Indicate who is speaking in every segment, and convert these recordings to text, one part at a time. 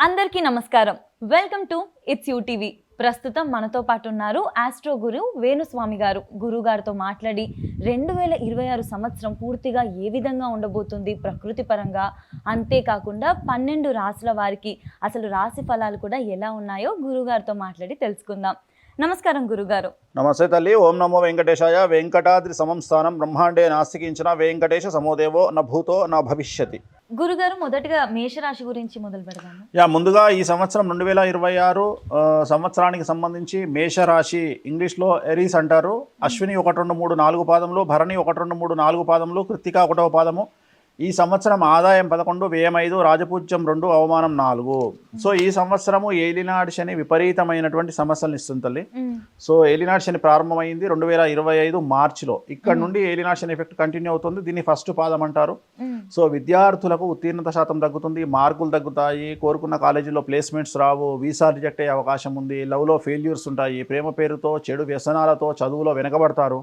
Speaker 1: అందరికీ నమస్కారం. Welcome to it's UTV. ప్రస్తుతం మనతో పాటు ఉన్నారు ఆస్ట్రో గురు వేణుస్వామి గారు. గురుగారితో మాట్లాడి 2026 సంవత్సరం పూర్తిగా ఏ విధంగా ఉండబోతుంది ప్రకృతి పరంగా, అంతేకాకుండా 12 రాశుల వారికి అసలు రాశి ఫలాలు కూడా ఎలా ఉన్నాయో గురుగారితో మాట్లాడి తెలుసుకుందాం. నమస్కారం గురుగారు.
Speaker 2: నమస్తే తల్లి. ఓం నమో వెంకటేశాయ. వెంకటాద్రి సమం స్థానం బ్రహ్మాండే నాస్తికించిన వెంకటేశ సమోదేవో న భూతో న భవిష్యతి.
Speaker 1: గురుగారు, మొదటగా మేషరాశి గురించి మొదలు పెడదాము.
Speaker 2: ముందుగా ఈ సంవత్సరం 2026 సంవత్సరానికి సంబంధించి మేషరాశి, ఇంగ్లీష్లో ఎరీస్ అంటారు. అశ్విని 1, 2, 3, 4 పాదములు, భరణి 1, 2, 3, 4 పాదములు, కృత్తిక 1వ పాదము. ఈ సంవత్సరం ఆదాయం 11, వ్యయం 5, రాజపూజ్యం 2, అవమానం 4. సో ఈ సంవత్సరము ఏలినాడు శని విపరీతమైనటువంటి సమస్యలను ఇస్తుంది తల్లి. సో ఏలినాడు శని ప్రారంభమైంది 2025 మార్చిలో. ఇక్కడ నుండి ఏలినాడు శని ఎఫెక్ట్ కంటిన్యూ అవుతుంది. దీన్ని ఫస్ట్ పాదం అంటారు. సో విద్యార్థులకు ఉత్తీర్ణత శాతం తగ్గుతుంది, మార్కులు తగ్గుతాయి, కోరుకున్న కాలేజీలో ప్లేస్మెంట్స్ రావు, వీసా రిజెక్ట్ అయ్యే అవకాశం ఉంది, లవ్లో ఫెయిల్యూర్స్ ఉంటాయి, ప్రేమ పేరుతో చెడు వ్యసనాలతో చదువులో వెనకబడతారు.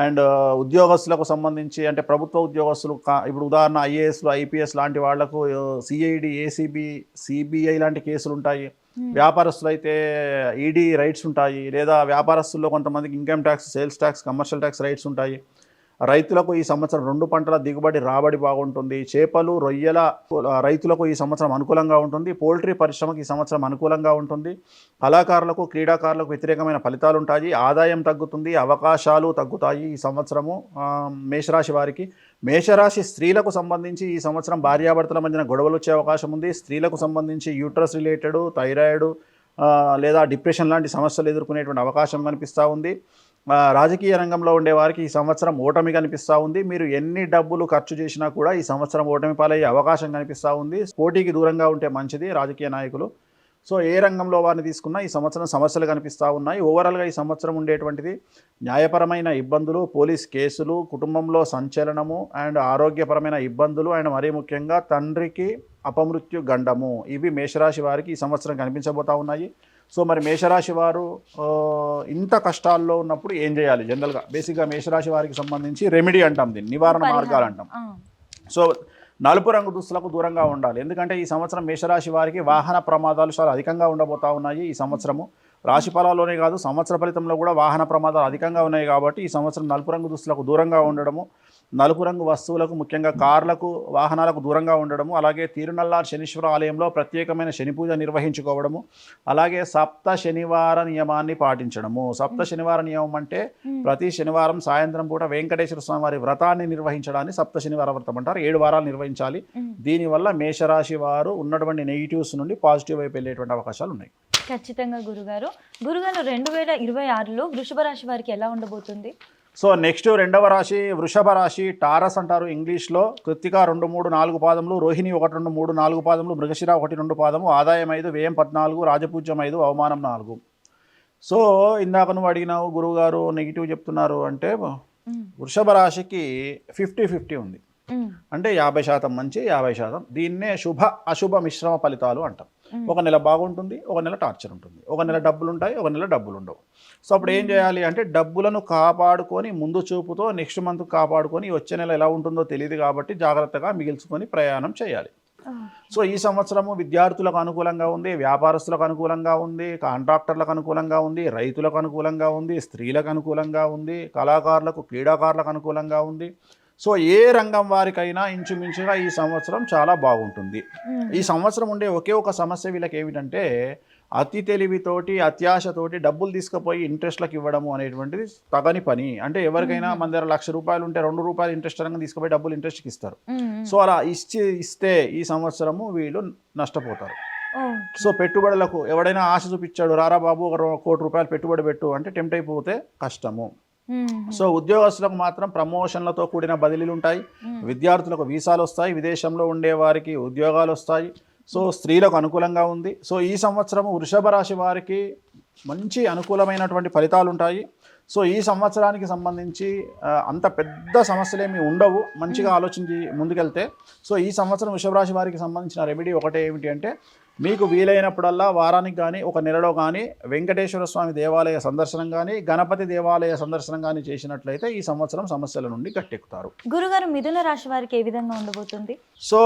Speaker 2: అండ్ ఉద్యోగస్తులకు సంబంధించి అంటే ప్రభుత్వ ఉద్యోగస్తులు, ఇప్పుడు ఉదాహరణ ఐఏఎస్లు, ఐపీఎస్ లాంటి వాళ్లకు సిఐడి, ఏసీబీ, సిబిఐ లాంటి కేసులు ఉంటాయి. వ్యాపారస్తులు అయితే ఈడీ రైట్స్ ఉంటాయి, లేదా వ్యాపారస్తుల్లో కొంతమందికి income tax, sales tax, commercial tax rights ఉంటాయి. రైతులకు ఈ సంవత్సరం 2 పంటల దిగుబడి రాబడి బాగుంటుంది. చేపలు, రొయ్యల రైతులకు ఈ సంవత్సరం అనుకూలంగా ఉంటుంది. పోల్ట్రీ పరిశ్రమకు ఈ సంవత్సరం అనుకూలంగా ఉంటుంది. కళాకారులకు, క్రీడాకారులకు వ్యతిరేకమైన ఫలితాలు ఉంటాయి. ఆదాయం తగ్గుతుంది, అవకాశాలు తగ్గుతాయి ఈ సంవత్సరము మేషరాశి వారికి. మేషరాశి స్త్రీలకు సంబంధించి ఈ సంవత్సరం భార్యాభర్తల మధ్యన గొడవలు వచ్చే అవకాశం ఉంది. స్త్రీలకు సంబంధించి యూట్రస్ రిలేటెడ్, థైరాయిడ్ లేదా డిప్రెషన్ లాంటి సమస్యలు ఎదుర్కొనేటువంటి అవకాశం కనిపిస్తూ ఉంది. రాజకీయ రంగంలో ఉండే వారికి ఈ సంవత్సరం ఓటమి కనిపిస్తూ ఉంది. మీరు ఎన్ని డబ్బులు ఖర్చు చేసినా కూడా ఈ సంవత్సరం ఓటమి పాలయ్యే అవకాశం కనిపిస్తూ ఉంది. పోటీకి దూరంగా ఉంటే మంచిది రాజకీయ నాయకులు. సో ఏ రంగంలో వారిని తీసుకున్నా ఈ సంవత్సరం సమస్యలు కనిపిస్తూ ఉన్నాయి. ఓవరాల్గా ఈ సంవత్సరం ఉండేటువంటిది న్యాయపరమైన ఇబ్బందులు, పోలీస్ కేసులు, కుటుంబంలో సంచలనము అండ్ ఆరోగ్యపరమైన ఇబ్బందులు అండ్ మరీ ముఖ్యంగా తండ్రికి అపమృత్యు గండము, ఇవి మేషరాశి వారికి ఈ సంవత్సరం కనిపించబోతూ ఉన్నాయి. సో మరి మేషరాశి వారు ఇంత కష్టాల్లో ఉన్నప్పుడు ఏం చేయాలి? జనరల్గా బేసిక్గా మేషరాశి వారికి సంబంధించి రెమెడీ అంటాం, దీన్ని నివారణ మార్గాలు అంటాం. సో నలుపు రంగు దుస్తులకు దూరంగా ఉండాలి. ఎందుకంటే ఈ సంవత్సరం మేషరాశి వారికి వాహన ప్రమాదాలు చాలా అధికంగా ఉండబోతూ ఉన్నాయి. ఈ సంవత్సరము రాశి ఫలాల్లోనే కాదు, సంవత్సర ఫలితంలో కూడా వాహన ప్రమాదాలు అధికంగా ఉన్నాయి. కాబట్టి ఈ సంవత్సరం నలుపు రంగు దుస్తులకు దూరంగా ఉండడము, నలుపు రంగు వస్తువులకు ముఖ్యంగా కార్లకు, వాహనాలకు దూరంగా ఉండడము, అలాగే తిరునల్లార్ శనీశ్వర ఆలయంలో ప్రత్యేకమైన శని పూజ నిర్వహించుకోవడము, అలాగే సప్త శనివార నియమాన్ని పాటించడము. సప్త శనివార నియమం అంటే ప్రతి శనివారం సాయంత్రం పూట వెంకటేశ్వర స్వామి వారి వ్రతాన్ని నిర్వహించడాన్ని సప్త శనివార వ్రతం అంటారు. 7 వారాలు నిర్వహించాలి. దీనివల్ల మేషరాశి వారు ఉన్నటువంటి నెగిటివ్స్ నుండి పాజిటివ్ వైపు వెళ్ళేటువంటి అవకాశాలు ఉన్నాయి.
Speaker 1: ఖచ్చితంగా గురుగారు. 2026లో వృషభ రాశి వారికి ఎలా ఉండబోతుంది?
Speaker 2: సో నెక్స్ట్ రెండవ రాశి వృషభ రాశి, టారస్ అంటారు ఇంగ్లీష్లో. కృత్తిక 2, 3, 4 పాదములు, రోహిణి 1, 2, 3, 4 పాదములు, మృగశిర 1, 2 పాదము, ఆదాయం 5, వ్యయం 14, రాజపూజ్యం 5, అవమానం 4. సో ఇందాక నువ్వు అడిగినావు గురువుగారు నెగిటివ్ చెప్తున్నారు అంటే, వృషభ రాశికి 50-50 ఉంది. అంటే 50% మంచి, 50%. దీన్నే శుభ అశుభ మిశ్రమ ఫలితాలు అంటాం. ఒక నెల బాగుంటుంది, ఒక నెల టార్చర్ ఉంటుంది, ఒక నెల డబ్బులు ఉంటాయి, ఒక నెల డబ్బులు ఉండవు. సో అప్పుడు ఏం చేయాలి అంటే డబ్బులను కాపాడుకొని ముందు చూపుతో నెక్స్ట్ మంత్ కాపాడుకొని వచ్చే నెల ఎలా ఉంటుందో తెలియదు కాబట్టి జాగ్రత్తగా మిగిల్చుకొని ప్రయాణం చేయాలి. సో ఈ సంవత్సరము విద్యార్థులకు అనుకూలంగా ఉంది, వ్యాపారస్తులకు అనుకూలంగా ఉంది, కాంట్రాక్టర్లకు అనుకూలంగా ఉంది, రైతులకు అనుకూలంగా ఉంది, స్త్రీలకు అనుకూలంగా ఉంది, కళాకారులకు, క్రీడాకారులకు అనుకూలంగా ఉంది. సో ఏ రంగం వారికైనా ఇంచుమించుగా ఈ సంవత్సరం చాలా బాగుంటుంది. ఈ సంవత్సరం ఉండే ఒకే ఒక సమస్య వీళ్ళకి ఏమిటంటే అతి తెలివితోటి, అత్యాశతోటి డబ్బులు తీసుకుపోయి ఇంట్రెస్ట్లకు ఇవ్వడము అనేటువంటిది తగని పని. అంటే ఎవరికైనా మన దగ్గర ₹1,00,000 ఉంటే ₹2 ఇంట్రెస్ట్ రంగం తీసుకుపోయి డబ్బులు ఇంట్రెస్ట్కి ఇస్తారు. సో అలా ఇస్తే ఈ సంవత్సరము వీళ్ళు నష్టపోతారు. సో పెట్టుబడులకు ఎవడైనా ఆశ చూపించాడు, రారా బాబు ₹1,00,00,000 పెట్టుబడి పెట్టు అంటే టెంప్ట్ అయిపోతే కష్టము. సో ఉద్యోగస్తులకు మాత్రం ప్రమోషన్లతో కూడిన బదిలీలు ఉంటాయి, విద్యార్థులకు వీసాలు వస్తాయి, విదేశంలో ఉండే వారికి ఉద్యోగాలు వస్తాయి. సో స్త్రీలకు అనుకూలంగా ఉంది. సో ఈ సంవత్సరం వృషభ రాశి వారికి మంచి అనుకూలమైనటువంటి ఫలితాలు ఉంటాయి. సో ఈ సంవత్సరానికి సంబంధించి అంత పెద్ద సమస్యలేమి ఉండవు, మంచిగా ఆలోచించి ముందుకెళ్తే. సో ఈ సంవత్సరం వృషభ రాశి వారికి సంబంధించిన రెమెడీ ఒకటే ఏమిటి అంటే, మీకు వీలైనప్పుడల్లా వారానికి కానీ ఒక నెలలో కానీ వెంకటేశ్వర స్వామి దేవాలయ సందర్శనం కానీ గణపతి దేవాలయ సందర్శనం కానీ చేసినట్లయితే ఈ సంవత్సరం సమస్యల నుండి గట్టెక్కుతారు.
Speaker 1: గురుగారు, మిథున రాశి వారికి ఏ విధంగా ఉండబోతుంది?
Speaker 2: సో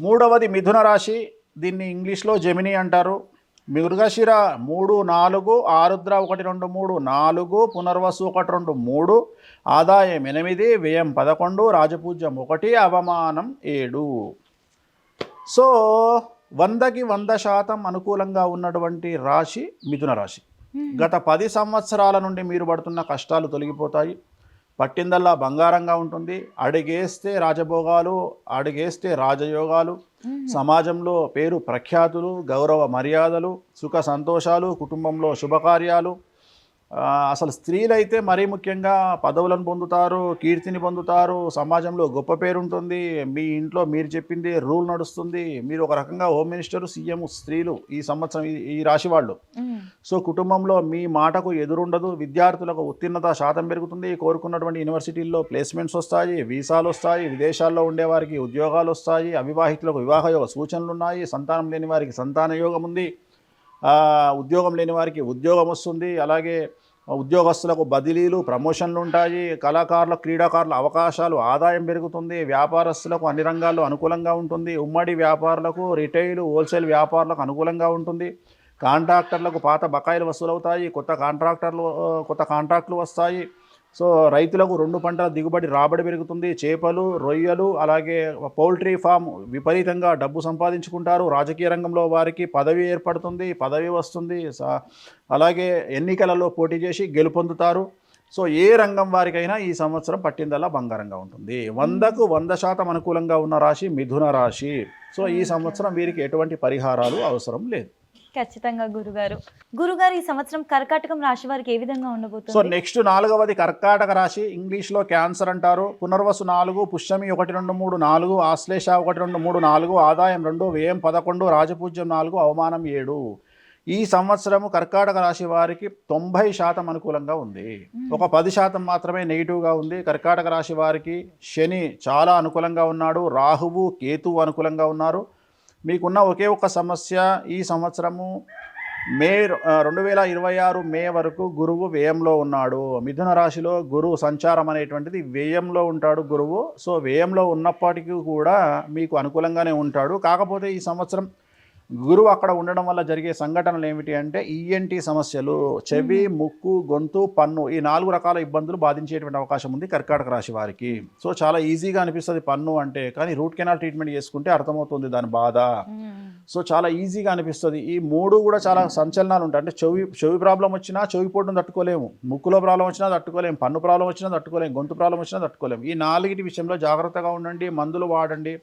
Speaker 2: మూడవది మిథున రాశి. దీన్ని ఇంగ్లీష్లో జెమిని అంటారు. మృగశిర 3, 4, ఆరుద్ర 1, 2, 3, 4, పునర్వసు 1, 2, 3, ఆదాయం 8, వ్యయం 11, రాజపూజ్యం 1, అవమానం 7. సో 100కి 100% అనుకూలంగా ఉన్నటువంటి రాశి మిథున రాశి. గత 10 సంవత్సరాల నుండి మీరు పడుతున్న కష్టాలు తొలగిపోతాయి. పట్టిందల్లా బంగారంగా ఉంటుంది. అడిగేస్తే రాజభోగాలు, అడిగేస్తే రాజయోగాలు, సమాజంలో పేరు ప్రఖ్యాతులు, గౌరవ మర్యాదలు, సుఖ సంతోషాలు, కుటుంబంలో శుభకార్యాలు. అసలు స్త్రీలైతే మరీ ముఖ్యంగా పదవులను పొందుతారు, కీర్తిని పొందుతారు, సమాజంలో గొప్ప పేరు ఉంటుంది. మీ ఇంట్లో మీరు చెప్పింది రూల్ నడుస్తుంది. మీరు ఒక రకంగా హోమ్ మినిస్టర్, సీఎం స్త్రీలు ఈ సంవత్సరం ఈ రాశి వాళ్ళు. సో కుటుంబంలో మీ మాటకు ఎదురుండదు. విద్యార్థులకు ఉత్తీర్ణత శాతం పెరుగుతుంది. కోరుకున్నటువంటి యూనివర్సిటీల్లో ప్లేస్మెంట్స్ వస్తాయి, వీసాలు వస్తాయి, విదేశాల్లో ఉండేవారికి ఉద్యోగాలు వస్తాయి, అవివాహితులకు వివాహయోగ సూచనలు ఉన్నాయి, సంతానం లేని వారికి సంతాన యోగం ఉంది, ఉద్యోగం లేని వారికి ఉద్యోగం వస్తుంది, అలాగే ఉద్యోగస్తులకు బదిలీలు, ప్రమోషన్లు ఉంటాయి, కళాకారుల క్రీడాకారుల అవకాశాలు, ఆదాయం పెరుగుతుంది, వ్యాపారస్తులకు అన్ని రంగాల్లో అనుకూలంగా ఉంటుంది, ఉమ్మడి వ్యాపారులకు, రిటైల్, హోల్సేల్ వ్యాపారులకు అనుకూలంగా ఉంటుంది, కాంట్రాక్టర్లకు పాత బకాయిలు వసూలవుతాయి, కొత్త కాంట్రాక్టులు వస్తాయి. సో రైతులకు 2 పంటల దిగుబడి రాబడి పెరుగుతుంది. చేపలు, రొయ్యలు, అలాగే పౌల్ట్రీ ఫామ్ విపరీతంగా డబ్బు సంపాదించుకుంటారు. రాజకీయ రంగంలో వారికి పదవి ఏర్పడుతుంది, పదవి వస్తుంది. అలాగే ఎన్నికలలో పోటీ చేసి గెలుపొందుతారు. సో ఏ రంగం వారికైనా ఈ సంవత్సరం పట్టిందల్లా బంగారంగా ఉంటుంది. 100కు 100% అనుకూలంగా ఉన్న రాశి మిథున రాశి. సో ఈ సంవత్సరం వీరికి ఎటువంటి పరిహారాలు అవసరం లేదు.
Speaker 1: ఖచ్చితంగా గురుగారు ఈ సంవత్సరం కర్కాటకం రాశి వారికి ఏ విధంగా ఉండబోతుంది?
Speaker 2: సో నెక్స్ట్ 4వది కర్కాటక రాశి, ఇంగ్లీష్లో క్యాన్సర్ అంటారు. పునర్వసు 4, పుష్యమి 1, 2, 3, 4, ఆశ్లేష 1, 2, 3, 4, ఆదాయం 2, వ్యయం 11, రాజపూజ్యం 4, అవమానం 7. ఈ సంవత్సరము కర్కాటక రాశి వారికి 90% అనుకూలంగా ఉంది. ఒక 10% మాత్రమే నెగిటివ్గా ఉంది. కర్కాటక రాశి వారికి శని చాలా అనుకూలంగా ఉన్నాడు, రాహువు కేతువు అనుకూలంగా ఉన్నారు. మీకున్న ఒకే ఒక్క సమస్య, ఈ సంవత్సరము 2026 మే వరకు గురువు వ్యయంలో ఉన్నాడు. మిథున రాశిలో గురువు సంచారం అనేటువంటిది వ్యయంలో ఉంటాడు గురువు. సో వ్యయంలో ఉన్నప్పటికీ కూడా మీకు అనుకూలంగానే ఉంటాడు. కాకపోతే ఈ సంవత్సరం గురువు అక్కడ ఉండడం వల్ల జరిగే సంఘటనలు ఏమిటి అంటే ఈఎన్టీ సమస్యలు, చెవి, ముక్కు, గొంతు, పన్ను, ఈ 4 రకాల ఇబ్బందులు బాధించేటువంటి అవకాశం ఉంది కర్కాటక రాశి వారికి. సో చాలా ఈజీగా అనిపిస్తుంది పన్ను అంటే, కానీ రూట్ కెనాల్ ట్రీట్మెంట్ చేసుకుంటే అర్థమవుతుంది దాని బాధ. సో చాలా ఈజీగా అనిపిస్తుంది. ఈ 3 కూడా చాలా సంచలనాలు ఉంటాయి. అంటే చెవి ప్రాబ్లం వచ్చినా చెవి పోటును తట్టుకోలేము, ముక్కులో ప్రాబ్లం వచ్చినా తట్టుకోలేము, పన్ను ప్రాబ్లం వచ్చినా తట్టుకోలేము, గొంతు ప్రాబ్లం వచ్చినా తట్టుకోలేము. ఈ 4 విషయంలో జాగ్రత్తగా ఉండండి, మందులు వాడండి,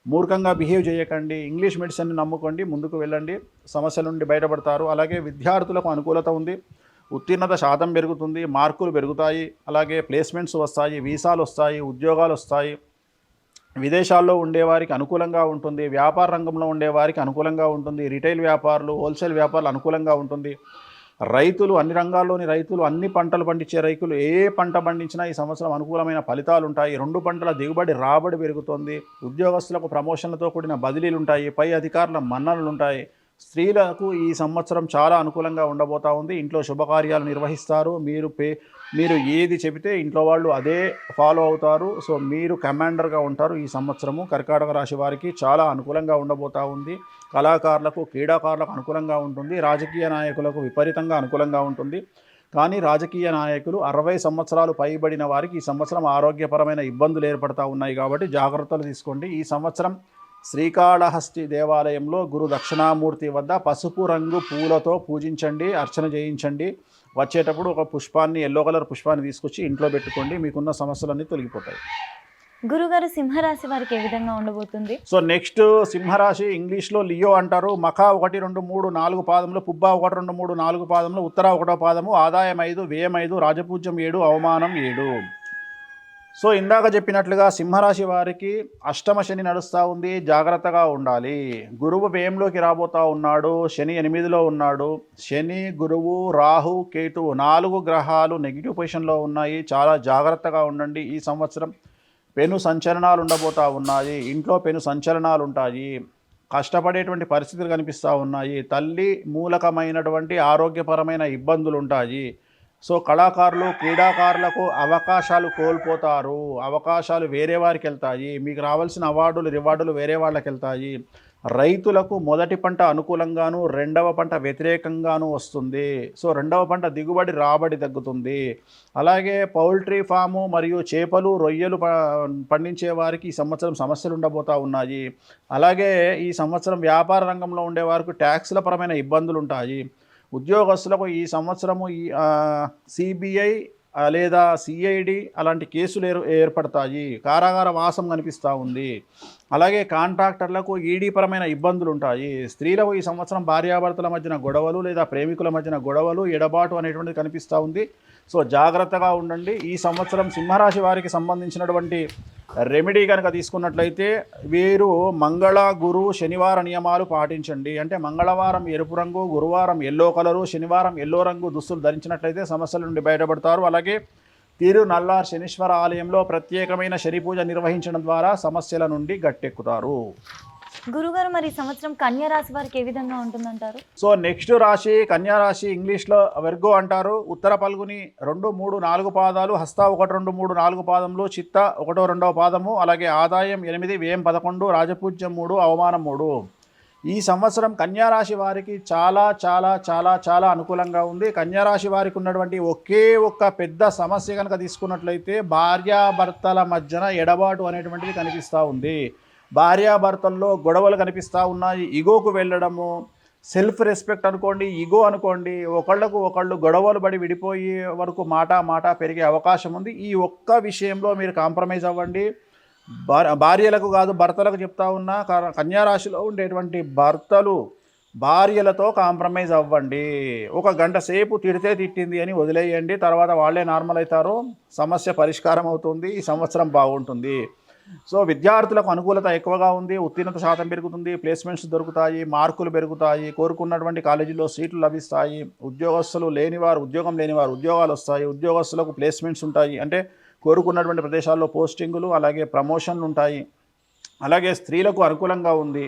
Speaker 2: మూర్ఖంగా బిహేవ్ చేయకండి, ఇంగ్లీష్ మెడిసిన్ని నమ్ముకోండి, ముందుకు వెళ్ళండి, సమస్యల నుండి బయటపడతారు. అలాగే విద్యార్థులకు అనుకూలత ఉంది, ఉత్తీర్ణత శాతం పెరుగుతుంది, మార్కులు పెరుగుతాయి, అలాగే ప్లేస్మెంట్స్ వస్తాయి, వీసాలు వస్తాయి, ఉద్యోగాలు వస్తాయి, విదేశాల్లో ఉండేవారికి అనుకూలంగా ఉంటుంది, వ్యాపార రంగంలో ఉండేవారికి అనుకూలంగా ఉంటుంది, రిటైల్ వ్యాపారులు, హోల్సేల్ వ్యాపారులు అనుకూలంగా ఉంటుంది, రైతులు, అన్ని రంగాల్లోని రైతులు, అన్ని పంటలు పండించే రైతులు ఏ పంట పండించినా ఈ సంవత్సరం అనుకూలమైన ఫలితాలు ఉంటాయి. 2 పంటల దిగుబడి రాబడి పెరుగుతుంది. ఉద్యోగస్తులకు ప్రమోషన్లతో కూడిన బదిలీలు ఉంటాయి, పై అధికారుల మన్ననలు ఉంటాయి. స్త్రీలకు ఈ సంవత్సరం చాలా అనుకూలంగా ఉండబోతా ఉంది. ఇంట్లో శుభకార్యాలు నిర్వహిస్తారు. మీరు ఏది చెబితే ఇంట్లో వాళ్ళు అదే ఫాలో అవుతారు. సో మీరు కమాండర్గా ఉంటారు. ఈ సంవత్సరము కర్కాటక రాశి వారికి చాలా అనుకూలంగా ఉండబోతా ఉంది. కళాకారులకు, క్రీడాకారులకు అనుకూలంగా ఉంటుంది. రాజకీయ నాయకులకు విపరీతంగా అనుకూలంగా ఉంటుంది. కానీ రాజకీయ నాయకులు 60 సంవత్సరాలు పైబడిన వారికి ఈ సంవత్సరం ఆరోగ్యపరమైన ఇబ్బందులు ఏర్పడతా ఉన్నాయి కాబట్టి జాగ్రత్తలు తీసుకోండి. ఈ సంవత్సరం శ్రీకాళహస్తి దేవాలయంలో గురు దక్షిణామూర్తి వద్ద పసుపు రంగు పూలతో పూజించండి, అర్చన చేయించండి. వచ్చేటప్పుడు ఒక పుష్పాన్ని, ఎల్లో కలర్ పుష్పాన్ని తీసుకొచ్చి ఇంట్లో పెట్టుకోండి, మీకున్న సమస్యలన్నీ తొలగిపోతాయి.
Speaker 1: గురుగారు సింహరాశి వారికి ఏ విధంగా ఉండబోతుంది?
Speaker 2: సో నెక్స్ట్ సింహరాశి, ఇంగ్లీష్లో లియో అంటారు. మఖ 1, 2, 3, 4 పాదములు, పుబ్బ 1, 2, 3, 4 పాదములు, ఉత్తర 1వ పాదము, ఆదాయం 5, వ్యయం 5, రాజపూజ్యం 7, అవమానం 7. సో ఇందాక చెప్పినట్లుగా సింహరాశి వారికి అష్టమ శని నడుస్తూ ఉంది, జాగ్రత్తగా ఉండాలి. గురువు వ్యయంలోకి రాబోతూ ఉన్నాడు, శని 8లో ఉన్నాడు. శని, గురువు, రాహు, కేతువు 4 గ్రహాలు నెగిటివ్ పొజిషన్లో ఉన్నాయి. చాలా జాగ్రత్తగా ఉండండి. ఈ సంవత్సరం పెను సంచలనాలు ఉండబోతూ ఉన్నాయి. ఇంట్లో పెను సంచలనాలు ఉంటాయి. కష్టపడేటువంటి పరిస్థితులు కనిపిస్తూ ఉన్నాయి. తల్లి మూలకమైనటువంటి ఆరోగ్యపరమైన ఇబ్బందులు ఉంటాయి. సో కళాకారులు, క్రీడాకారులకు అవకాశాలు కోల్పోతారు. అవకాశాలు వేరే వారికి వెళ్తాయి. మీకు రావాల్సిన అవార్డులు, రివార్డులు వేరే వాళ్ళకి వెళ్తాయి. రైతులకు మొదటి పంట అనుకూలంగాను రెండవ పంట వ్యతిరేకంగాను వస్తుంది. సో రెండవ పంట దిగుబడి రాబడి తగ్గుతుంది. అలాగే పౌల్ట్రీ ఫాము మరియు చేపలు రొయ్యలు పండించే వారికి ఈ సంవత్సరం సమస్యలు ఉండబోతూ ఉన్నాయి. అలాగే ఈ సంవత్సరం వ్యాపార రంగంలో ఉండే వారికి ట్యాక్స్ల పరమైన ఇబ్బందులు ఉంటాయి. ఉద్యోగస్తులకు ఈ సంవత్సరము ఈ సిబిఐ లేదా సిఐడి అలాంటి కేసులు ఏర్పడతాయి. కారాగార వాసం కనిపిస్తూ ఉంది. అలాగే కాంట్రాక్టర్లకు ఈడీ పరమైన ఇబ్బందులు ఉంటాయి. స్త్రీలకు ఈ సంవత్సరం భార్యాభర్తల మధ్యన గొడవలు లేదా ప్రేమికుల మధ్యన గొడవలు ఎడబాటు అనేటువంటిది కనిపిస్తూ ఉంది. సో జాగ్రత్తగా ఉండండి. ఈ సంవత్సరం సింహరాశి వారికి సంబంధించినటువంటి రెమెడీ కనుక తీసుకున్నట్లయితే వీరు మంగళ గురు శనివార నియమాలు పాటించండి. అంటే మంగళవారం ఎరుపు రంగు, గురువారం ఎల్లో కలరు, శనివారం ఎల్లో రంగు దుస్తులు ధరించినట్లయితే సమస్యల నుండి బయటపడతారు. అలాగే తిరునల్లార్ శనీశ్వర ఆలయంలో ప్రత్యేకమైన శని పూజ నిర్వహించడం ద్వారా సమస్యల నుండి గట్టెక్కుతారు.
Speaker 1: గురుగారు, మరి ఈ సంవత్సరం కన్యా రాశి వారికి ఏ విధంగా ఉంటుందంటారు?
Speaker 2: సో నెక్స్ట్ రాశి కన్యా రాశి, ఇంగ్లీష్లో వెర్గో అంటారు. ఉత్తర పల్గుని 2, 3, 4 పాదాలు, హస్త 1, 2, 3, 4 పాదములు, చిత్త 1, 2 పాదము, అలాగే ఆదాయం 8, వ్యయం 11, రాజపూజ్యం 3, అవమానం 3. ఈ సంవత్సరం కన్యారాశి వారికి చాలా చాలా చాలా చాలా అనుకూలంగా ఉంది. కన్యారాశి వారికి ఉన్నటువంటి ఒకే ఒక్క పెద్ద సమస్య కనుక తీసుకున్నట్లయితే భార్యాభర్తల మధ్యన ఎడబాటు అనేటువంటిది కనిపిస్తూ ఉంది. భార్యాభర్తల్లో గొడవలు కనిపిస్తూ ఉన్నాయి. ఈగోకు వెళ్ళడము, సెల్ఫ్ రెస్పెక్ట్ అనుకోండి, ఈగో అనుకోండి, ఒకళ్ళకు ఒకళ్ళు గొడవలు పడి విడిపోయే వరకు మాట పెరిగే అవకాశం ఉంది. ఈ ఒక్క విషయంలో మీరు కాంప్రమైజ్ అవ్వండి. భార్యలకు కాదు భర్తలకు చెప్తా ఉన్నా, కన్యారాశిలో ఉండేటువంటి భర్తలు భార్యలతో కాంప్రమైజ్ అవ్వండి. 1 గంట సేపు తిడితే తిట్టింది అని వదిలేయండి. తర్వాత వాళ్ళే నార్మల్ అవుతారు, సమస్య పరిష్కారం అవుతుంది. ఈ సంవత్సరం బాగుంటుంది. సో విద్యార్థులకు అనుకూలత ఎక్కువగా ఉంది. ఉత్తీర్ణత శాతం పెరుగుతుంది. ప్లేస్మెంట్స్ దొరుకుతాయి, మార్కులు పెరుగుతాయి, కోరుకున్నటువంటి కాలేజీలో సీట్లు లభిస్తాయి. ఉద్యోగస్తులు లేనివారు ఉద్యోగం లేనివారు ఉద్యోగాలు వస్తాయి. ఉద్యోగస్తులకు ప్లేస్మెంట్స్ ఉంటాయి, అంటే కోరుకున్నటువంటి ప్రదేశాల్లో పోస్టింగులు, అలాగే ప్రమోషన్లు ఉంటాయి. అలాగే స్త్రీలకు అనుకూలంగా ఉంది.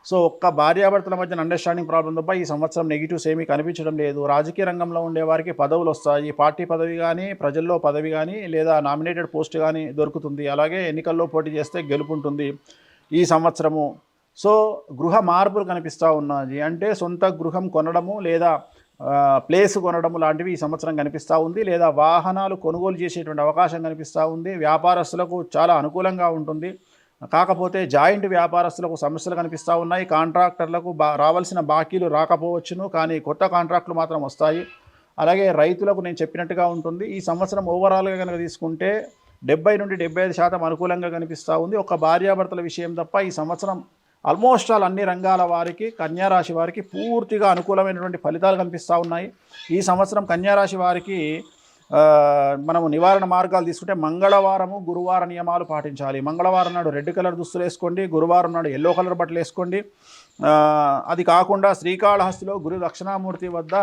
Speaker 2: సో ఒక్క భార్యాభర్తల మధ్య అండర్స్టాండింగ్ ప్రాబ్లం తప్ప ఈ సంవత్సరం నెగిటివ్స్ ఏమీ కనిపించడం లేదు. రాజకీయ రంగంలో ఉండే వారికి పదవులు వస్తాయి. పార్టీ పదవి కానీ, ప్రజల్లో పదవి కానీ, లేదా నామినేటెడ్ పోస్ట్ కానీ దొరుకుతుంది. అలాగే ఎన్నికల్లో పోటీ చేస్తే గెలుపుంటుంది ఈ సంవత్సరము. సో గృహ మార్పులు కనిపిస్తూ ఉన్నాయి. అంటే సొంత గృహం కొనడము లేదా ప్లేస్ కొనడము లాంటివి ఈ సంవత్సరం కనిపిస్తూ ఉంది. లేదా వాహనాలు కొనుగోలు చేసేటువంటి అవకాశం కనిపిస్తూ ఉంది. వ్యాపారస్తులకు చాలా అనుకూలంగా ఉంటుంది. కాకపోతే జాయింట్ వ్యాపారస్తులకు సమస్యలు కనిపిస్తూ ఉన్నాయి. కాంట్రాక్టర్లకు రావాల్సిన బాకీలు రాకపోవచ్చును, కానీ కొత్త కాంట్రాక్టులు మాత్రం వస్తాయి. అలాగే రైతులకు నేను చెప్పినట్టుగా ఉంటుంది. ఈ సంవత్సరం ఓవరాల్గా కనుక తీసుకుంటే 70 నుండి 75% అనుకూలంగా కనిపిస్తూ ఉంది. ఒక భార్యాభర్తల విషయం తప్ప ఈ సంవత్సరం ఆల్మోస్ట్ ఆల్ అన్ని రంగాల వారికి, కన్యారాశి వారికి పూర్తిగా అనుకూలమైనటువంటి ఫలితాలు కనిపిస్తూ ఉన్నాయి. ఈ సంవత్సరం కన్యారాశి వారికి మనము నివారణ మార్గాలు తీసుకుంటే మంగళవారము గురువార నియమాలు పాటించాలి. మంగళవారం నాడు రెడ్ కలర్ దుస్తులు వేసుకోండి, గురువారం నాడు ఎల్లో కలర్ బట్టలు వేసుకోండి. అది కాకుండా శ్రీకాళహస్తిలో గురు దక్షిణామూర్తి వద్ద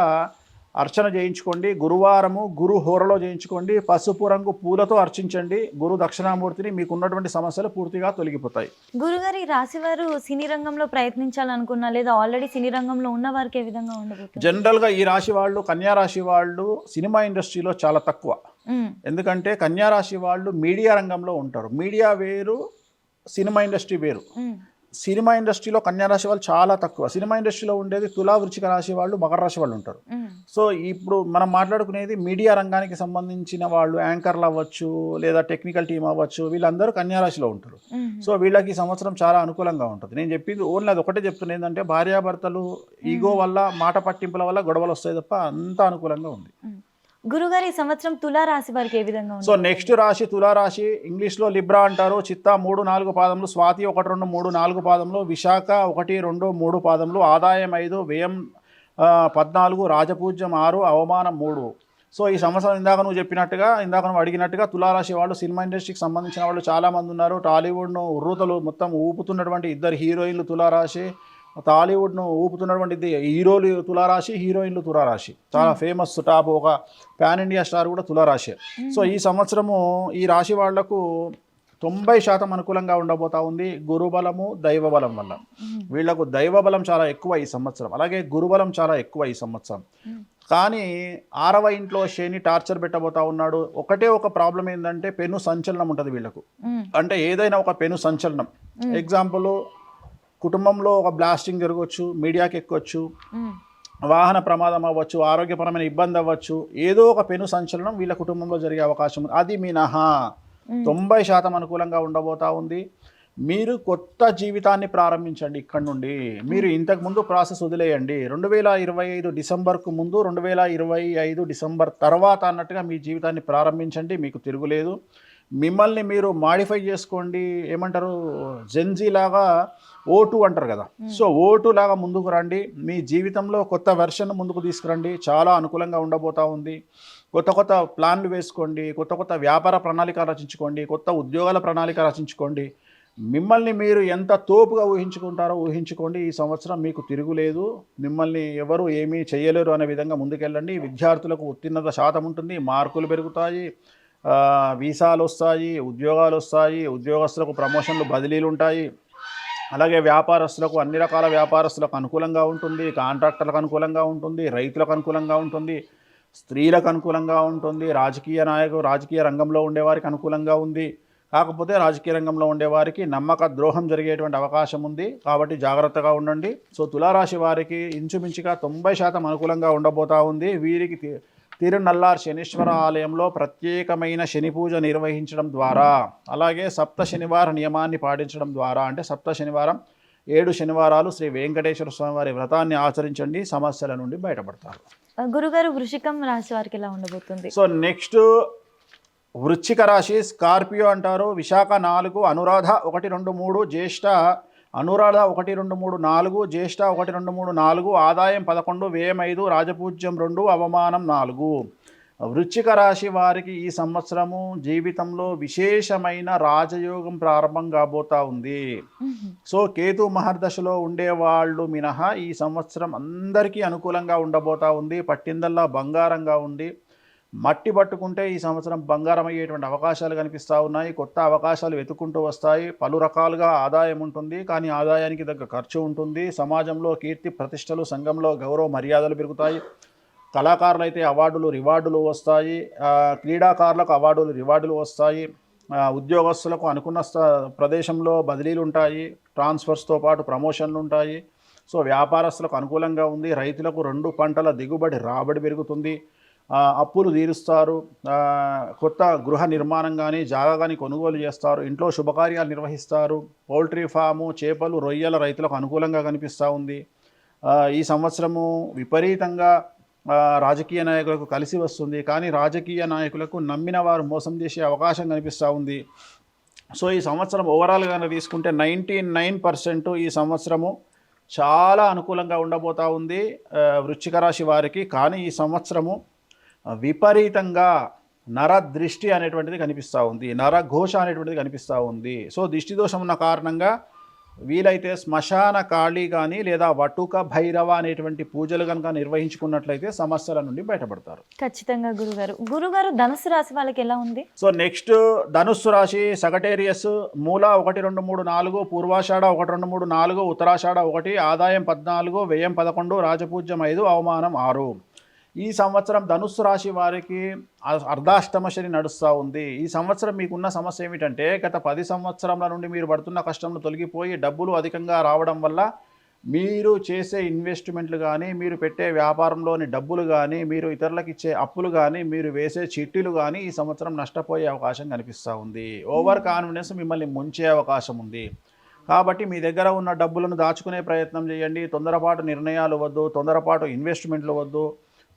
Speaker 2: అర్చన చేయించుకోండి. గురువారము గురు హోరలో చేయించుకోండి. పసుపు రంగు పూలతో అర్చించండి గురు దక్షిణామూర్తిని. మీకు ఉన్నటువంటి సమస్యలు పూర్తిగా తొలగిపోతాయి.
Speaker 1: గురుగారు, ఈ రాశి వారు సినీ రంగంలో ప్రయత్నించాలనుకున్నా లేదా ఆల్రెడీ సినీ రంగంలో ఉన్న వారికి ఏ విధంగా ఉండబోతుంది?
Speaker 2: జనరల్గా ఈ రాశి వాళ్ళు, కన్యా రాశి వాళ్ళు సినిమా ఇండస్ట్రీలో చాలా తక్కువ. ఎందుకంటే కన్యా రాశి వాళ్ళు మీడియా రంగంలో ఉంటారు. మీడియా వేరు, సినిమా ఇండస్ట్రీ వేరు. సినిమా ఇండస్ట్రీలో కన్యారాశి వాళ్ళు చాలా తక్కువ. సినిమా ఇండస్ట్రీలో ఉండేది తులా, వృశ్చిక రాశి వాళ్ళు, మకర రాశి వాళ్ళు ఉంటారు. సో ఇప్పుడు మనం మాట్లాడుకునేది మీడియా రంగానికి సంబంధించిన వాళ్ళు, యాంకర్లు అవ్వచ్చు లేదా టెక్నికల్ టీం అవ్వచ్చు, వీళ్ళందరూ కన్యారాశిలో ఉంటారు. సో వీళ్ళకి ఈ సంవత్సరం చాలా అనుకూలంగా ఉంటుంది. నేను చెప్పింది ఓన్లీ అది ఒకటే చెప్తున్నా, ఏంటంటే భార్యాభర్తలు ఈగో వల్ల, మాట పట్టింపుల వల్ల గొడవలు వస్తాయి తప్ప అంత అనుకూలంగా ఉంది.
Speaker 1: గురుగారు, ఈ సంవత్సరం తులా రాశి వారికి ఏ విధంగా ఉంది?
Speaker 2: సో నెక్స్ట్ రాశి తులారాశి, ఇంగ్లీష్లో లిబ్రా అంటారు. చిత్త 3, 4 పాదములు, స్వాతి 1, 2, 3, 4 పాదములు, విశాఖ 1, 2, 3 పాదములు, ఆదాయం 5, వ్యయం 14, రాజపూజ్యం 6, అవమానం 3. సో ఈ సంవత్సరం ఇందాక నువ్వు అడిగినట్టుగా తులారాశి వాళ్ళు, సినిమా ఇండస్ట్రీకి సంబంధించిన వాళ్ళు చాలామంది ఉన్నారు. టాలీవుడ్ను ఉర్రూతలు మొత్తం ఊపుతున్నటువంటి 2 హీరోయిన్లు తులారాశి, టాలీవుడ్ను ఊపుతున్నటువంటి హీరోలు తులారాశి, హీరోయిన్లు తులారాశి. చాలా ఫేమస్ టాప్, ఒక పాన్ ఇండియా స్టార్ కూడా తులారాశి. సో ఈ సంవత్సరము ఈ రాశి వాళ్లకు 90% అనుకూలంగా ఉండబోతా ఉంది. గురుబలము, దైవబలం వల్ల వీళ్లకు దైవబలం చాలా ఎక్కువ ఈ సంవత్సరం, అలాగే గురుబలం చాలా ఎక్కువ ఈ సంవత్సరం. కానీ 6వ ఇంట్లో శని టార్చర్ పెట్టబోతా ఉన్నాడు. ఒకటే ఒక ప్రాబ్లం ఏంటంటే పెను సంచలనం ఉంటుంది వీళ్లకు. అంటే ఏదైనా ఒక పెను సంచలనం, ఎగ్జాంపుల్ కుటుంబంలో ఒక బ్లాస్టింగ్ జరగవచ్చు, మీడియాకి ఎక్కొచ్చు, వాహన ప్రమాదం అవ్వచ్చు, ఆరోగ్యపరమైన ఇబ్బంది అవ్వచ్చు, ఏదో ఒక పెను సంచలనం వీళ్ళ కుటుంబంలో జరిగే అవకాశం ఉంది. అది మినహా 90% అనుకూలంగా ఉండబోతా ఉంది. మీరు కొత్త జీవితాన్ని ప్రారంభించండి. ఇక్కడ నుండి మీరు ఇంతకుముందు ప్రాసెస్ వదిలేయండి. 2025 డిసెంబర్కు ముందు 2025 డిసెంబర్ తర్వాత అన్నట్టుగా మీ జీవితాన్ని ప్రారంభించండి. మీకు తిరుగులేదు. మిమ్మల్ని మీరు మాడిఫై చేసుకోండి. ఏమంటారు, జెన్జీ లాగా O2 అంటారు కదా. సో O2 లాగా ముందుకు రండి. మీ జీవితంలో కొత్త వెర్షన్ ముందుకు తీసుకురండి. చాలా అనుకూలంగా ఉండబోతా ఉంది. కొత్త కొత్త ప్లాన్లు వేసుకోండి. కొత్త కొత్త వ్యాపార ప్రణాళిక రచించుకోండి. కొత్త ఉద్యోగాల ప్రణాళిక రచించుకోండి. మిమ్మల్ని మీరు ఎంత తోపుగా ఊహించుకుంటారో ఊహించుకోండి. ఈ సంవత్సరం మీకు తిరుగులేదు. మిమ్మల్ని ఎవరు ఏమీ చేయలేరు అనే విధంగా ముందుకెళ్ళండి. విద్యార్థులకు ఉత్తీర్ణత శాతం ఉంటుంది, మార్కులు పెరుగుతాయి, వీసాలు వస్తాయి, ఉద్యోగాలు వస్తాయి, ఉద్యోగస్తులకు ప్రమోషన్లు, బదిలీలు ఉంటాయి. అలాగే వ్యాపారస్తులకు, అన్ని రకాల వ్యాపారస్తులకు అనుకూలంగా ఉంటుంది, కాంట్రాక్టర్లకు అనుకూలంగా ఉంటుంది, రైతులకు అనుకూలంగా ఉంటుంది, స్త్రీలకు అనుకూలంగా ఉంటుంది, రాజకీయ రంగంలో ఉండేవారికి అనుకూలంగా ఉంది. కాకపోతే రాజకీయ రంగంలో ఉండేవారికి నమ్మక ద్రోహం జరిగేటువంటి అవకాశం ఉంది. కాబట్టి జాగ్రత్తగా ఉండండి. సో తులారాశి వారికి ఇంచుమించుగా 90% అనుకూలంగా ఉండబోతా ఉంది. వీరికి తిరునల్లార్ శనీశ్వర ఆలయంలో ప్రత్యేకమైన శని పూజ నిర్వహించడం ద్వారా, అలాగే సప్త శనివార నియమాన్ని పాటించడం ద్వారా, అంటే సప్త శనివారం 7 శనివారాలు శ్రీ వెంకటేశ్వర స్వామి వారి వ్రతాన్ని ఆచరించండి. సమస్యల నుండి బయటపడతారు.
Speaker 1: గురుగారు, వృశ్చికం రాశి వారికి ఎలా ఉండబోతుంది?
Speaker 2: సో నెక్స్ట్ వృశ్చిక రాశి, స్కార్పియో అంటారు. విశాఖ 4, అనురాధ 1, 2, 3, జ్యేష్ఠ, అనురాధ 1, 2, 3, 4, జ్యేష్ఠ 1, 2, 3, 4, ఆదాయం 11, వ్యయం 5, రాజపూజ్యం 2, అవమానం 4. వృశ్చిక రాశి వారికి ఈ సంవత్సరము జీవితంలో విశేషమైన రాజయోగం ప్రారంభం కాబోతా ఉంది. సో కేతు మహర్దశలో ఉండేవాళ్ళు మినహా ఈ సంవత్సరం అందరికీ అనుకూలంగా ఉండబోతా ఉంది. పట్టిందల్లా బంగారంగా ఉంది. మట్టి పట్టుకుంటే ఈ సంవత్సరం బంగారం అయ్యేటువంటి అవకాశాలు కనిపిస్తూ ఉన్నాయి. కొత్త అవకాశాలు వెతుక్కుంటూ వస్తాయి. పలు రకాలుగా ఆదాయం ఉంటుంది, కానీ ఆదాయానికి తగ్గ ఖర్చు ఉంటుంది. సమాజంలో కీర్తి ప్రతిష్టలు, సంఘంలో గౌరవ మర్యాదలు పెరుగుతాయి. కళాకారులు అయితే అవార్డులు, రివార్డులు వస్తాయి. క్రీడాకారులకు అవార్డులు, రివార్డులు వస్తాయి. ఉద్యోగస్తులకు అనుకున్న ప్రదేశంలో బదిలీలు ఉంటాయి. ట్రాన్స్ఫర్స్తో పాటు ప్రమోషన్లు ఉంటాయి. సో వ్యాపారస్తులకు అనుకూలంగా ఉంది. రైతులకు 2 పంటల దిగుబడి, రాబడి పెరుగుతుంది. అప్పులు తీరుస్తారు. కొత్త గృహ నిర్మాణం కానీ, జాగా కానీ కొనుగోలు చేస్తారు. ఇంట్లో శుభకార్యాలు నిర్వహిస్తారు. పౌల్ట్రీ ఫాము, చేపలు, రొయ్యల రైతులకు అనుకూలంగా కనిపిస్తూ ఉంది. ఈ సంవత్సరము విపరీతంగా రాజకీయ నాయకులకు కలిసి వస్తుంది, కానీ రాజకీయ నాయకులకు నమ్మిన వారు మోసం చేసే అవకాశం కనిపిస్తూ ఉంది. సో ఈ సంవత్సరం ఓవరాల్గా తీసుకుంటే 99% ఈ సంవత్సరము చాలా అనుకూలంగా ఉండబోతూ ఉంది వృశ్చిక రాశి వారికి. కానీ ఈ సంవత్సరము విపరీతంగా నరదృష్టి అనేటువంటిది కనిపిస్తూ ఉంది, నరఘోష అనేటువంటిది కనిపిస్తూ ఉంది. సో దిష్టి దోషం ఉన్న కారణంగా వీలైతే శ్మశాన కాళీ కానీ లేదా వటుక భైరవ అనేటువంటి పూజలు కనుక నిర్వహించుకున్నట్లయితే సమస్యల నుండి బయటపడతారు.
Speaker 1: ఖచ్చితంగా గురుగారు ధనుస్సు రాశి వాళ్ళకి ఎలా ఉంది?
Speaker 2: సో నెక్స్ట్ ధనుస్సు రాశి, సగటేరియస్, మూల 1, 2, 3, 4, పూర్వాషాఢ 1, 2, 3, 4, ఉత్తరాషాఢ 1, ఆదాయం 14, వ్యయం 11, రాజపూజ్యం 5, అవమానం 6. ఈ సంవత్సరం ధనుస్సు రాశి వారికి అర్ధాష్టమ శని నడుస్తూ ఉంది. ఈ సంవత్సరం మీకున్న సమస్య ఏమిటంటే, గత 10 సంవత్సరాల నుండి మీరు పడుతున్న కష్టంలో తొలగిపోయి డబ్బులు అధికంగా రావడం వల్ల మీరు చేసే ఇన్వెస్ట్మెంట్లు కానీ, మీరు పెట్టే వ్యాపారంలోని డబ్బులు కానీ, మీరు ఇతరులకు ఇచ్చే అప్పులు కానీ, మీరు వేసే చిట్టీలు కానీ ఈ సంవత్సరం నష్టపోయే అవకాశం కనిపిస్తూ ఉంది. ఓవర్ కాన్ఫిడెన్స్ మిమ్మల్ని ముంచే అవకాశం ఉంది. కాబట్టి మీ దగ్గర ఉన్న డబ్బులను దాచుకునే ప్రయత్నం చేయండి. తొందరపాటు నిర్ణయాలు వద్దు, తొందరపాటు ఇన్వెస్ట్మెంట్లు వద్దు.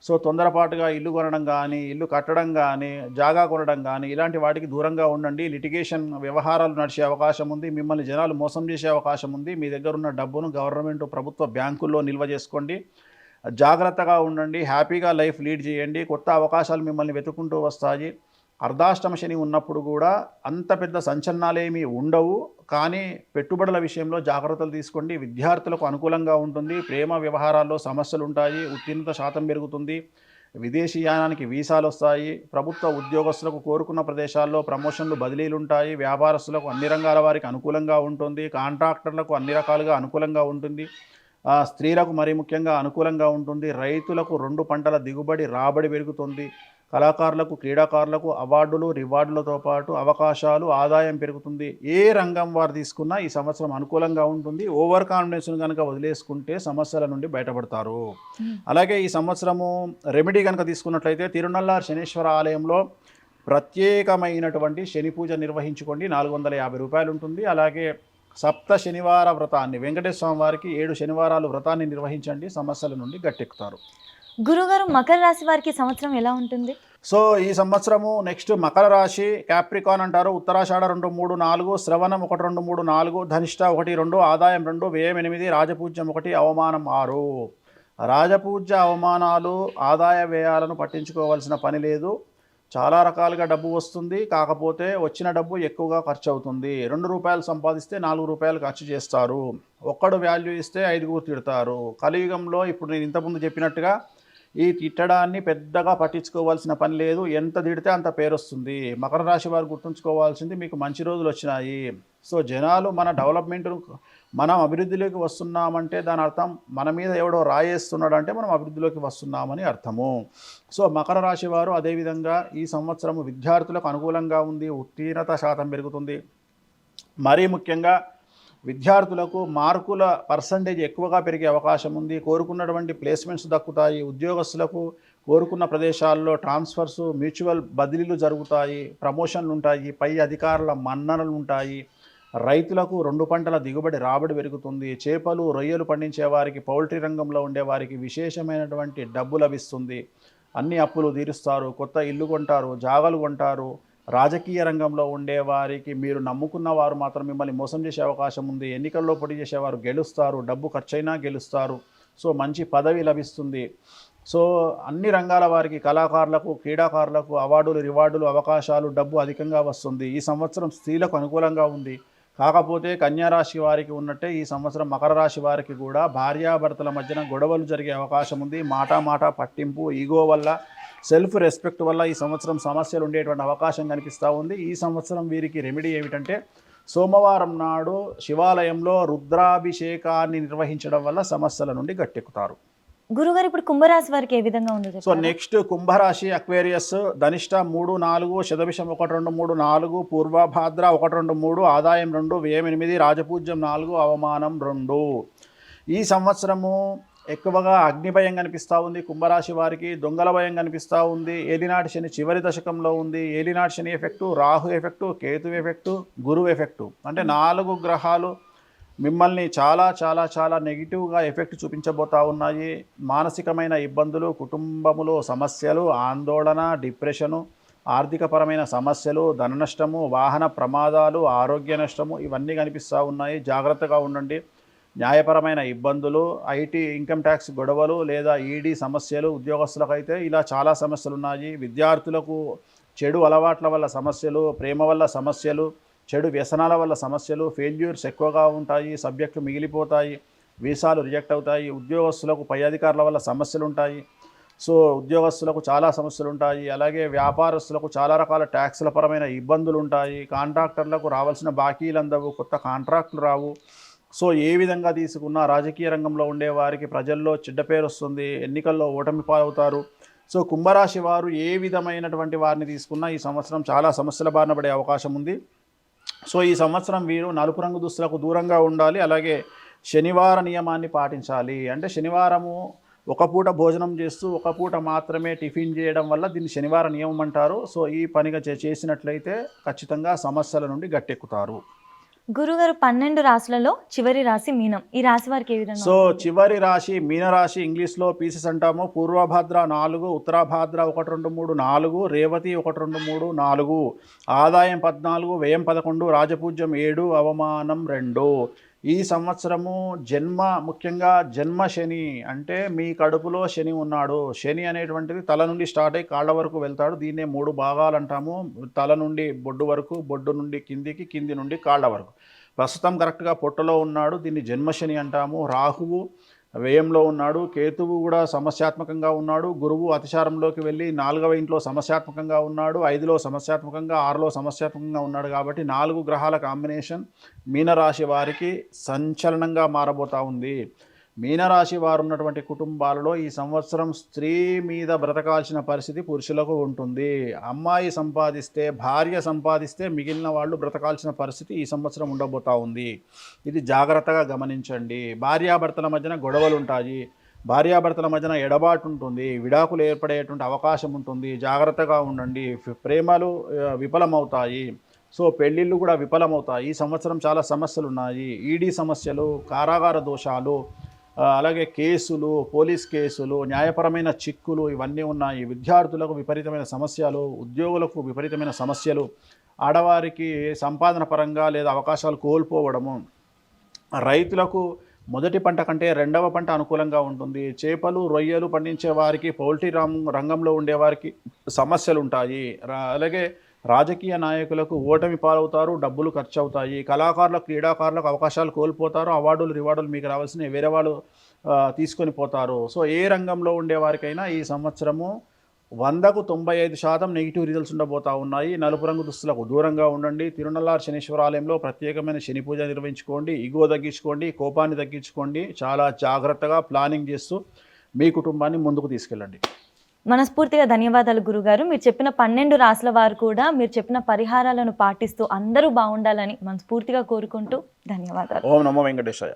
Speaker 2: సో తొందరపాటుగా ఇల్లు కొనడం కానీ, ఇల్లు కట్టడం కానీ, జాగా కొనడం కానీ ఇలాంటి వాటికి దూరంగా ఉండండి. లిటిగేషన్ వ్యవహారాలు నడిచే అవకాశం ఉంది. మిమ్మల్ని జనాలు మోసం చేసే అవకాశం ఉంది. మీ దగ్గర ఉన్న డబ్బును గవర్నమెంట్, ప్రభుత్వ బ్యాంకుల్లో నిల్వ చేసుకోండి. జాగ్రత్తగా ఉండండి. హ్యాపీగా లైఫ్ లీడ్ చేయండి. కొత్త అవకాశాలు మిమ్మల్ని వెతుక్కుంటూ వస్తాయి. అర్ధాష్టమ శని ఉన్నప్పుడు కూడా అంత పెద్ద సంచలనాలేమీ ఉండవు, కానీ పెట్టుబడుల విషయంలో జాగ్రత్తలు తీసుకోండి. విద్యార్థులకు అనుకూలంగా ఉంటుంది. ప్రేమ వ్యవహారాల్లో సమస్యలు ఉంటాయి. ఉత్తీర్ణత శాతం పెరుగుతుంది. విదేశీయానానికి వీసాలు వస్తాయి. ప్రభుత్వ ఉద్యోగస్తులకు కోరుకున్న ప్రదేశాల్లో ప్రమోషన్లు, బదిలీలు ఉంటాయి. వ్యాపారస్తులకు అన్ని రంగాల వారికి అనుకూలంగా ఉంటుంది. కాంట్రాక్టర్లకు అన్ని రకాలుగా అనుకూలంగా ఉంటుంది. స్త్రీలకు మరీ ముఖ్యంగా అనుకూలంగా ఉంటుంది. రైతులకు 2 పంటల దిగుబడి, రాబడి పెరుగుతుంది. కళాకారులకు, క్రీడాకారులకు అవార్డులు, రివార్డులతో పాటు అవకాశాలు, ఆదాయం పెరుగుతుంది. ఏ రంగం వారు తీసుకున్నా ఈ సంవత్సరం అనుకూలంగా ఉంటుంది. ఓవర్ కాన్ఫిడెన్స్ను కనుక వదిలేసుకుంటే సమస్యల నుండి బయటపడతారు. అలాగే ఈ సంవత్సరము రెమెడీ కనుక తీసుకున్నట్లయితే తిరునల్లార్ శనీశ్వర ఆలయంలో ప్రత్యేకమైనటువంటి శని పూజ నిర్వహించుకోండి. 450 రూపాయలు ఉంటుంది. అలాగే సప్త శనివార వ్రతాన్ని, వెంకటేశ్వర స్వామి వారికి 7 శనివారాలు వ్రతాన్ని నిర్వహించండి. సమస్యల నుండి గట్టెక్కుతారు.
Speaker 1: గురుగారు, మకర రాశి వారికి సంవత్సరం ఎలా ఉంటుంది?
Speaker 2: సో ఈ సంవత్సరము నెక్స్ట్ మకర రాశి, క్యాప్రికాన్ అంటారు. ఉత్తరాషాఢ 2, 3, 4, శ్రవణం 1, 2, 3, 4, ధనిష్ట 1, 2, ఆదాయం 2, వ్యయం 8, రాజపూజ్యం 1, అవమానం 6. రాజపూజ్య అవమానాలు, ఆదాయ వ్యయాలను పట్టించుకోవాల్సిన పని లేదు. చాలా రకాలుగా డబ్బు వస్తుంది. కాకపోతే వచ్చిన డబ్బు ఎక్కువగా ఖర్చు అవుతుంది. 2 రూపాయలు సంపాదిస్తే 4 రూపాయలు ఖర్చు చేస్తారు. ఒక్కడు వాల్యూ ఇస్తే 5గురు తిడతారు. కలియుగంలో ఇప్పుడు నేను ఇంతకుముందు చెప్పినట్టుగా ఈ తిట్టడాన్ని పెద్దగా పట్టించుకోవాల్సిన పని లేదు. ఎంత తిడితే అంత పేరు వస్తుంది. మకర రాశి వారు గుర్తుంచుకోవాల్సింది, మీకు మంచి రోజులు వచ్చినాయి. సో జనాలు మన డెవలప్మెంట్ను, మనం అభివృద్ధిలోకి వస్తున్నామంటే దాని అర్థం మన మీద ఎవడో రాయేస్తున్నాడు అంటే మనం అభివృద్ధిలోకి వస్తున్నామని అర్థము. సో మకర రాశి వారు అదేవిధంగా ఈ సంవత్సరం విద్యార్థులకు అనుకూలంగా ఉంది. ఉత్తీర్ణత శాతం పెరుగుతుంది. మరీ ముఖ్యంగా విద్యార్థులకు మార్కుల పర్సంటేజ్ ఎక్కువగా పెరిగే అవకాశం ఉంది. కోరుకున్నటువంటి ప్లేస్మెంట్స్ దక్కుతాయి. ఉద్యోగస్తులకు కోరుకున్న ప్రదేశాల్లో ట్రాన్స్ఫర్స్, మ్యూచువల్ బదిలీలు జరుగుతాయి. ప్రమోషన్లు ఉంటాయి. పై అధికారుల మన్ననలు ఉంటాయి. రైతులకు 2 పంటల దిగుబడి, రాబడి పెరుగుతుంది. చేపలు, రొయ్యలు పండించే వారికి, పౌల్ట్రీ రంగంలో ఉండే వారికి విశేషమైనటువంటి డబ్బు లభిస్తుంది. అన్ని అప్పులు తీరుస్తారు. కొత్త ఇల్లు కొంటారు, జాగాలు కొంటారు. రాజకీయ రంగంలో ఉండే వారికి, మీరు నమ్ముకున్న వారు మాత్రం మిమ్మల్ని మోసం చేసే అవకాశం ఉంది. ఎన్నికల్లో పోటీ చేసేవారు గెలుస్తారు. డబ్బు ఖర్చైనా గెలుస్తారు. సో మంచి పదవి లభిస్తుంది. సో అన్ని రంగాల వారికి, కళాకారులకు, క్రీడాకారులకు అవార్డులు, రివార్డులు, అవకాశాలు, డబ్బు అధికంగా వస్తుంది. ఈ సంవత్సరం స్త్రీలకు అనుకూలంగా ఉంది. కాకపోతే కన్యారాశి వారికి ఉన్నట్టే ఈ సంవత్సరం మకర రాశి వారికి కూడా భార్యాభర్తల మధ్యన గొడవలు జరిగే అవకాశం ఉంది. మాట పట్టింపు, ఈగో వల్ల, సెల్ఫ్ రెస్పెక్ట్ వల్ల ఈ సంవత్సరం సమస్యలు ఉండేటువంటి అవకాశం కనిపిస్తూ ఉంది. ఈ సంవత్సరం వీరికి రెమెడీ ఏమిటంటే సోమవారం నాడు శివాలయంలో రుద్రాభిషేకాన్ని నిర్వహించడం వల్ల సమస్యల నుండి గట్టెక్కుతారు.
Speaker 1: గురుగారు, ఇప్పుడు కుంభరాశి వారికి ఏ విధంగా ఉంది?
Speaker 2: సో నెక్స్ట్ కుంభరాశి, అక్వేరియస్, ధనిష్ట 3, 4, శతభిషం 1, 2, 3, 4, పూర్వభాద్ర 1, 2, 3, ఆదాయం 2, వ్యయం 8, రాజపూజ్యం 4, అవమానం 2. ఈ సంవత్సరము ఎక్కువగా అగ్ని భయం కనిపిస్తూ ఉంది. కుంభరాశి వారికి దొంగల భయం కనిపిస్తూ ఉంది. ఏలినాటి శని చివరి దశకంలో ఉంది. ఏలినాటి Shani effect, Rahu effect, Ketu effect, గురువు ఎఫెక్టు. అంటే 4 గ్రహాలు మిమ్మల్ని చాలా చాలా చాలా నెగిటివ్గా ఎఫెక్ట్ చూపించబోతూ ఉన్నాయి. మానసికమైన ఇబ్బందులు, కుటుంబములో సమస్యలు, ఆందోళన, డిప్రెషను, ఆర్థికపరమైన సమస్యలు, ధన నష్టము, వాహన ప్రమాదాలు, ఆరోగ్య నష్టము, ఇవన్నీ కనిపిస్తూ ఉన్నాయి. జాగ్రత్తగా ఉండండి. న్యాయపరమైన ఇబ్బందులు, ఐటీ, ఇన్కమ్ ట్యాక్స్ గొడవలు లేదా ఈడీ సమస్యలు, ఉద్యోగస్తులకైతే ఇలా చాలా సమస్యలు ఉన్నాయి. విద్యార్థులకు చెడు అలవాట్ల వల్ల సమస్యలు, ప్రేమ వల్ల సమస్యలు, చెడు వ్యసనాల వల్ల సమస్యలు, ఫెయిల్యూర్స్ ఎక్కువగా ఉంటాయి. సబ్జెక్టులు మిగిలిపోతాయి. వీసాలు రిజెక్ట్ అవుతాయి. ఉద్యోగస్తులకు పై అధికారుల వల్ల సమస్యలు ఉంటాయి. సో ఉద్యోగస్తులకు చాలా సమస్యలు ఉంటాయి. అలాగే వ్యాపారస్తులకు చాలా రకాల ట్యాక్సుల పరమైన ఇబ్బందులు ఉంటాయి. కాంట్రాక్టర్లకు రావాల్సిన బాకీలు అందవు. కొత్త కాంట్రాక్టులు రావు. సో ఏ విధంగా తీసుకున్నా రాజకీయ రంగంలో ఉండే వారికి ప్రజల్లో చెడ్డ పేరు వస్తుంది. ఎన్నికల్లో ఓటమి పాలవుతారు. సో కుంభరాశి వారు ఏ విధమైనటువంటి వారిని తీసుకున్నా ఈ సంవత్సరం చాలా సమస్యల బారిన పడే అవకాశం ఉంది. సో ఈ సంవత్సరం వీరు నలుపు రంగు దుస్తులకు దూరంగా ఉండాలి. అలాగే శనివార నియమాన్ని పాటించాలి. అంటే శనివారము ఒక పూట భోజనం చేస్తూ ఒక పూట మాత్రమే టిఫిన్ చేయడం వల్ల దీన్ని శనివార నియమం అంటారు. సో ఈ పనిగా చేసినట్లయితే ఖచ్చితంగా సమస్యల నుండి గట్టెక్కుతారు.
Speaker 1: గురుగారు, 12 రాశులలో చివరి రాశి మీనం. ఈ రాశి వారికి ఏ విధంగా?
Speaker 2: సో చివరి రాశి మీనరాశి, ఇంగ్లీష్లో పీసెస్ అంటాము. పూర్వభాద్ర 4, ఉత్తరాభాద్ర 1, 2, 3, 4, రేవతి 1, 2, 3, 4, ఆదాయం 14, వ్యయం 11, రాజపూజ్యం 7, అవమానం 2. ఈ సంవత్సరము ముఖ్యంగా జన్మ శని అంటే మీ కడుపులో శని ఉన్నాడు. శని అనేటువంటిది తల నుండి స్టార్ట్ అయ్యి కాళ్ళ వరకు వెళ్తాడు. దీన్నే 3 భాగాలు అంటాము. తల నుండి బొడ్డు వరకు, బొడ్డు నుండి కిందికి, కింది నుండి కాళ్ళ వరకు. ప్రస్తుతం కరెక్ట్గా పొట్టలో ఉన్నాడు. దీన్ని జన్మశని అంటాము. రాహువు వ్యయంలో ఉన్నాడు. కేతువు కూడా సమస్యాత్మకంగా ఉన్నాడు. గురువు అతిచారంలోకి వెళ్ళి 4వ ఇంట్లో సమస్యాత్మకంగా ఉన్నాడు. 5లో సమస్యాత్మకంగా, 6లో సమస్యాత్మకంగా ఉన్నాడు. కాబట్టి 4 గ్రహాల కాంబినేషన్ మీనరాశి వారికి సంచలనంగా మారబోతూ ఉంది. మీనరాశి వారు ఉన్నటువంటి కుటుంబాలలో ఈ సంవత్సరం స్త్రీ మీద బ్రతకాల్సిన పరిస్థితి పురుషులకు ఉంటుంది. అమ్మాయి సంపాదిస్తే, భార్య సంపాదిస్తే మిగిలిన వాళ్ళు బ్రతకాల్సిన పరిస్థితి ఈ సంవత్సరం ఉండబోతా ఉంది. ఇది జాగ్రత్తగా గమనించండి. భార్యాభర్తల మధ్యన గొడవలు ఉంటాయి, భార్యాభర్తల మధ్యన ఎడబాటు ఉంటుంది, విడాకులు ఏర్పడేటువంటి అవకాశం ఉంటుంది. జాగ్రత్తగా ఉండండి. ప్రేమలు విఫలమవుతాయి. సో పెళ్ళిళ్ళు కూడా విఫలమవుతాయి. ఈ సంవత్సరం చాలా సమస్యలు ఉన్నాయి. ఈడీ సమస్యలు, కారాగార దోషాలు, అలాగే కేసులు, పోలీస్ కేసులు, న్యాయపరమైన చిక్కులు ఇవన్నీ ఉన్నాయి. విద్యార్థులకు విపరీతమైన సమస్యలు, ఉద్యోగులకు విపరీతమైన సమస్యలు, ఆడవారికి సంపాదన పరంగా లేదా అవకాశాలు కోల్పోవడము, రైతులకు మొదటి పంట కంటే రెండవ పంట అనుకూలంగా ఉంటుంది. చేపలు, రొయ్యలు పండించే వారికి, పౌల్ట్రీ రంగంలో ఉండేవారికి సమస్యలు ఉంటాయి. అలాగే రాజకీయ నాయకులకు ఓటమి పాలవుతారు, డబ్బులు ఖర్చు అవుతాయి. కళాకారులకు, క్రీడాకారులకు అవకాశాలు కోల్పోతారు. అవార్డులు, రివార్డులు మీకు రావాల్సినవి వేరే వాళ్ళు తీసుకొని పోతారు. సో ఏ రంగంలో ఉండేవారికైనా ఈ సంవత్సరము 100కు 95% నెగిటివ్ రిజల్ట్స్ ఉండబోతా ఉన్నాయి. నలుపు రంగు దుస్తులకు దూరంగా ఉండండి. తిరునల్లార్ శనీశ్వర ఆలయంలో ప్రత్యేకమైన శని పూజ నిర్వహించుకోండి. ఈగో తగ్గించుకోండి, కోపాన్ని తగ్గించుకోండి. చాలా జాగ్రత్తగా ప్లానింగ్ చేస్తూ మీ కుటుంబాన్ని ముందుకు తీసుకెళ్ళండి.
Speaker 1: మనస్ఫూర్తిగా ధన్యవాదాలు గురుగారు. మీరు చెప్పిన 12 రాసుల వారు కూడా మీరు చెప్పిన పరిహారాలను పాటిస్తూ అందరూ బాగుండాలని మనస్ఫూర్తిగా కోరుకుంటూ ధన్యవాదాలు.
Speaker 2: ఓం నమో వెంకటేశాయ.